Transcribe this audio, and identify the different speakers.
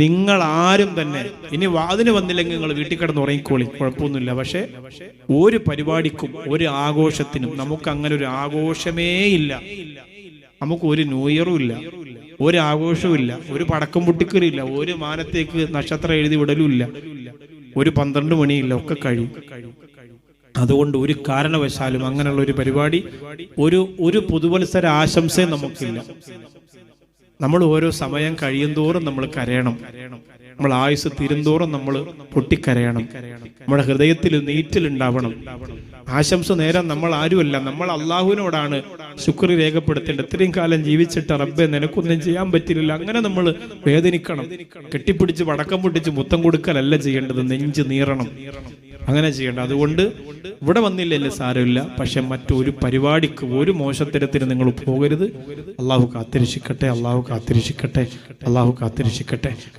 Speaker 1: നിങ്ങൾ ആരും തന്നെ ഇനി അതിന് വന്നില്ലെങ്കിൽ നിങ്ങൾ വീട്ടിൽ കിടന്ന് ഉറങ്ങിക്കോളി, കുഴപ്പമൊന്നുമില്ല. പക്ഷെ ഒരു പരിപാടിക്കും ഒരു ആഘോഷത്തിനും നമുക്ക് അങ്ങനെ ഒരു ആഘോഷമേ ഇല്ല. നമുക്ക് ഒരു ന്യൂ ഇയറും ഇല്ല, ഒരു ആഘോഷവും ഇല്ല, ഒരു പടക്കം പൊട്ടിക്കലില്ല, ഒരു മാനത്തേക്ക് നക്ഷത്രം എഴുതി വിടലുമില്ല, ഒരു 12 മണിയില്ല, ഒക്കെ കഴിയും. അതുകൊണ്ട് ഒരു കാരണവശാലും അങ്ങനെയുള്ള ഒരു പരിപാടി, ഒരു പുതുവത്സര ആശംസയും നമുക്കില്ല. നമ്മൾ ഓരോ സമയം കഴിയുന്തോറും നമ്മൾ കരയണം, നമ്മൾ ആയുസ് തീരുന്തോറും നമ്മൾ പൊട്ടിക്കരയണം, നമ്മുടെ ഹൃദയത്തിൽ നീറ്റലുണ്ടാവണം. ആശംസ നേരം നമ്മൾ ആരുമല്ല, നമ്മൾ അള്ളാഹുവിനോടാണ് ശുക്ർ രേഖപ്പെടുത്തേണ്ടത്. ഇത്രയും കാലം ജീവിച്ചിട്ട് റബ്ബേ നിനക്കൊന്നും ചെയ്യാൻ പറ്റില്ല, അങ്ങനെ നമ്മൾ വേദനിക്കണം. കെട്ടിപ്പിടിച്ച് വടക്കം പൊട്ടിച്ച് മുത്തം കൊടുക്കലല്ല ചെയ്യേണ്ടത്, നെഞ്ച് നീറണം, അങ്ങനെ ചെയ്യേണ്ടത്. അതുകൊണ്ട് ഇവിടെ വന്നില്ലല്ലേ സാരമില്ല, പക്ഷെ മറ്റൊരു പരിപാടിക്ക് ഒരു മോശത്തരത്തിന് നിങ്ങൾ പോകരുത്. അള്ളാഹു കാത്തിരക്ഷിക്കട്ടെ, അള്ളാഹു കാത്തിരക്ഷിക്കട്ടെ, അള്ളാഹു കാത്തിരക്ഷിക്കട്ടെ.